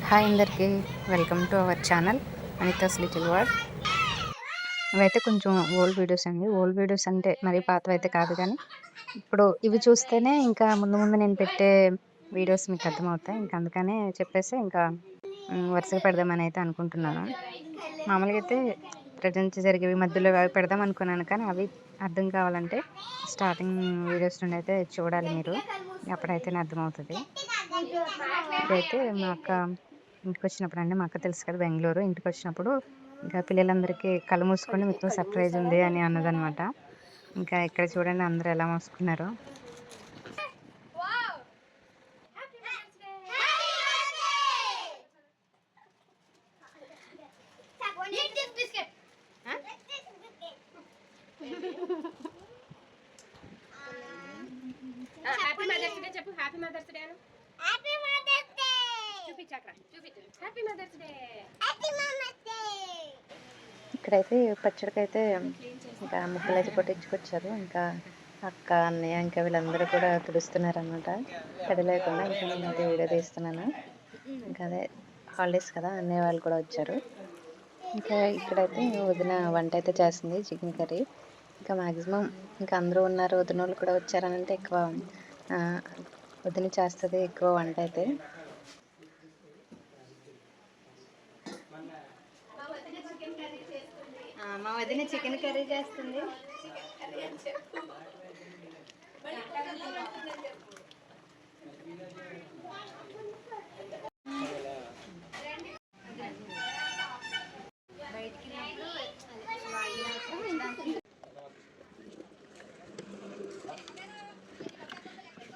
Hi అందరికీ, welcome to our channel Anita's little world. ఇవైతే కొంచెం ఓల్డ్ వీడియోస్ అండి. ఓల్డ్ వీడియోస్ అంటే మరీ పాతవైతే కాదు కానీ ఇప్పుడు ఇవి చూస్తేనే ఇంకా ముందు ముందు నేను పెట్టే వీడియోస్ మీకు అర్థమవుతాయి. ఇంకా అందుకనే చెప్పేసి ఇంకా వరుసగా పెడదామని అయితే అనుకుంటున్నాను. మామూలుగా అయితే ప్రజెంట్ జరిగేవి మధ్యలో అవి పెడదాం అనుకున్నాను, కానీ అవి అర్థం కావాలంటే స్టార్టింగ్ వీడియోస్ నుండి అయితే చూడాలి మీరు. అప్పుడైతేనే అర్థమవుతుంది. ఇదైతే మా అక్క ఇంటికొచ్చినప్పుడు అండి. మా అక్క తెలుసు కదా, బెంగుళూరు. ఇంటికొచ్చినప్పుడు ఇంకా పిల్లలందరికీ కళ్ళు మూసుకోండి, మీకు సర్ప్రైజ్ ఉంది అని అన్నదనమాట. ఇంకా ఇక్కడ చూడండి అందరూ ఎలా మూసుకున్నారో. హ్యాపీ మదర్స్ డే చెప్పు. హ్యాపీ మదర్స్ డే అను. హ్యాపీ మదర్స్ డే చూపించాక చూపించు. Happy mother's day. Happy mother's day. ఇక్కడైతే పచ్చడికైతే ఇంకా ముక్కలు అయితే కొట్టించుకొచ్చారు. ఇంకా అక్క, అన్నయ్య, ఇంకా వీళ్ళందరూ కూడా తుడుస్తున్నారు అనమాట. తడి లేకుండా. ఇంకా నేనైతే వీడియో తీస్తున్నాను. ఇంకా అదే హాలిడేస్ కదా, అన్నయ్య వాళ్ళు కూడా వచ్చారు. ఇంకా ఇక్కడైతే వదిన వంట అయితే చేస్తుంది, చికెన్ కర్రీ. ఇంకా మ్యాక్సిమం ఇంకా అందరూ ఉన్నారు, వదిన వాళ్ళు కూడా వచ్చారని అంటే ఎక్కువ వదిన చేస్తుంది ఎక్కువ వంట అయితే. మా వదిన చికెన్ కర్రీ చేస్తుంది.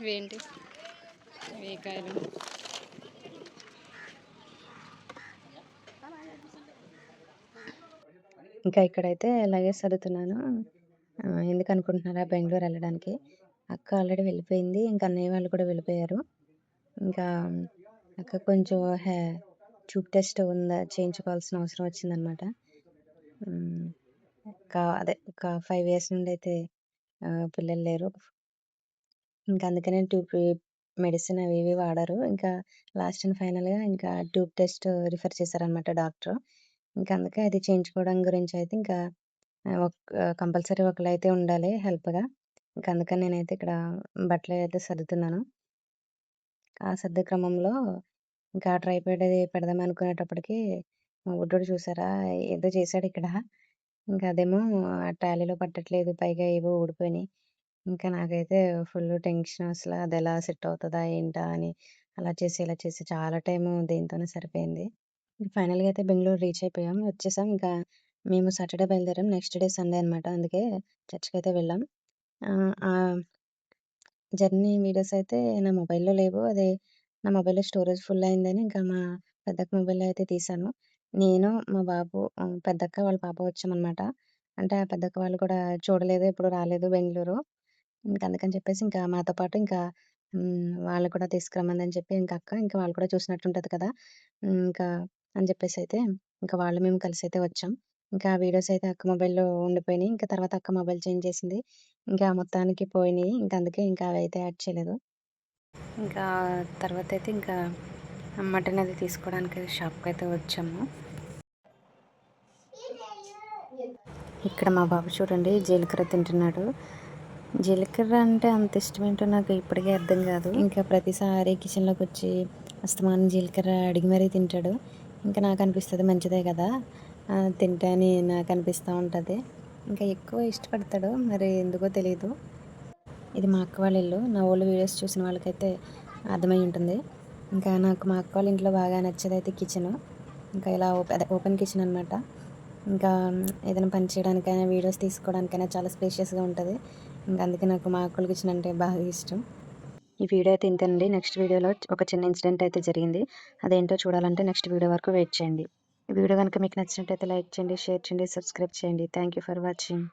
ఇవేంటి వేకాయలు? ఇంకా ఇక్కడైతే లగేజ్ సర్దుతున్నాను. ఎందుకు అనుకుంటున్నారా, బెంగళూరు వెళ్ళడానికి. అక్క ఆల్రెడీ వెళ్ళిపోయింది, ఇంకా అన్నయ్య వాళ్ళు కూడా వెళ్ళిపోయారు. ఇంకా అక్క కొంచెం ట్యూబ్ టెస్ట్ చేయించుకోవాల్సిన అవసరం వచ్చిందనమాట. అదే ఒక 5 years నుండి అయితే పిల్లలు లేరు. ఇంకా అందుకనే మెడిసిన్ అవి ఇవి వాడారు. ఇంకా లాస్ట్ అండ్ ఫైనల్గా ఇంకా ట్యూబ్ టెస్ట్ రిఫర్ చేశారనమాట డాక్టర్. ఇంకా అందుకే అది చేయించుకోవడం గురించి అయితే ఇంకా కంపల్సరీ ఒకళ్ళైతే ఉండాలి హెల్ప్గా. ఇంకా అందుకని నేనైతే ఇక్కడ బట్టలు అయితే సర్దుతున్నాను. ఆ సర్దే క్రమంలో ఇంకా ట్రైపాడ్ అది పెడదాం అనుకునేటప్పటికి మా బుడ్డోడు చూసారా ఏదో చేశాడు ఇక్కడ. ఇంకా అదేమో ఆ ట్రాలీలో పట్టట్లేదు, పైగా ఏవో ఊడిపోయినాయి. ఇంకా నాకైతే ఫుల్ టెన్షన్, అసలు అది ఎలా సెట్ అవుతుందా ఏంటా అని. అలా చేసి ఇలా చేసి చాలా టైము దీంతోనే సరిపోయింది. ఫైనల్గా అయితే బెంగళూరు రీచ్ అయిపోయాం, వచ్చేసాం. ఇంకా మేము సాటర్డే బయలుదేరాం, నెక్స్ట్ డే సండే అనమాట. అందుకే చర్చ్కి అయితే వెళ్ళాం. ఆ జర్నీ వీడియోస్ అయితే నా మొబైల్లో లేవు. అదే నా మొబైల్లో స్టోరేజ్ ఫుల్ అయిందని ఇంకా మా పెద్దక్క మొబైల్లో అయితే తీశాను. నేను, మా బాబు, పెద్దక్క వాళ్ళ పాప వచ్చామన్నమాట. అంటే ఆ పెద్దక్క వాళ్ళు కూడా చూడలేదు, ఎప్పుడు రాలేదు బెంగళూరు. ఇంకా అందుకని చెప్పేసి ఇంకా మాతో పాటు ఇంకా వాళ్ళు కూడా తీసుకురమ్మందని చెప్పి ఇంకా అక్క, ఇంకా వాళ్ళు కూడా చూసినట్టుంటది కదా, ఇంకా అని చెప్పేసి అయితే ఇంకా వాళ్ళు మేము కలిసి అయితే వచ్చాం. ఇంకా ఆ వీడియోస్ అయితే అక్క మొబైల్లో ఉండిపోయినాయి. ఇంకా తర్వాత అక్క మొబైల్ చేంజ్ చేసింది. ఇంకా మొత్తానికి పోయినాయి. ఇంకా అందుకే ఇంకా అవైతే యాడ్ చేయలేదు. ఇంకా తర్వాత అయితే ఇంకా మటన్ అది తీసుకోవడానికి షాప్కి అయితే వచ్చాము. ఇక్కడ మా బాబు చూడండి జీలకర్ర తింటున్నాడు. జీలకర్ర అంటే అంత ఇష్టమేంటో నాకు ఇప్పటికే అర్థం కాదు. ఇంకా ప్రతిసారి కిచెన్లోకి వచ్చి అస్తమానం జీలకర్ర అడిగి మరీ తింటాడు. ఇంకా నాకు అనిపిస్తుంది మంచిదే కదా తింటా అని నాకు అనిపిస్తూ ఉంటుంది. ఇంకా ఎక్కువ ఇష్టపడతాడు, మరి ఎందుకో తెలియదు. ఇది మా అక్క వాళ్ళ ఇల్లు. నా ఓల్డ్ వీడియోస్ చూసిన వాళ్ళకైతే అర్థమై ఉంటుంది. ఇంకా నాకు మా అక్క వాళ్ళ ఇంట్లో బాగా నచ్చేది అయితే కిచెను. ఇంకా ఇలా ఓపెన్ కిచెన్ అనమాట. ఇంకా ఏదైనా పని చేయడానికైనా, వీడియోస్ తీసుకోవడానికైనా చాలా స్పేషియస్గా ఉంటుంది. ఇంకా అందుకే నాకు మా అక్క వాళ్ళ కిచెన్ అంటే బాగా ఇష్టం. ఈ వీడియో అయితే ఇంతేనండి. నెక్స్ట్ వీడియోలో ఒక చిన్న ఇన్సిడెంట్ అయితే జరిగింది. అదేంటో చూడాలంటే నెక్స్ట్ వీడియో వరకు వెయిట్ చేయండి. ఈ వీడియో కనుక మీకు నచ్చినట్టయితే లైక్ చేయండి, షేర్ చేయండి, సబ్స్క్రైబ్ చేయండి. Thank you for watching.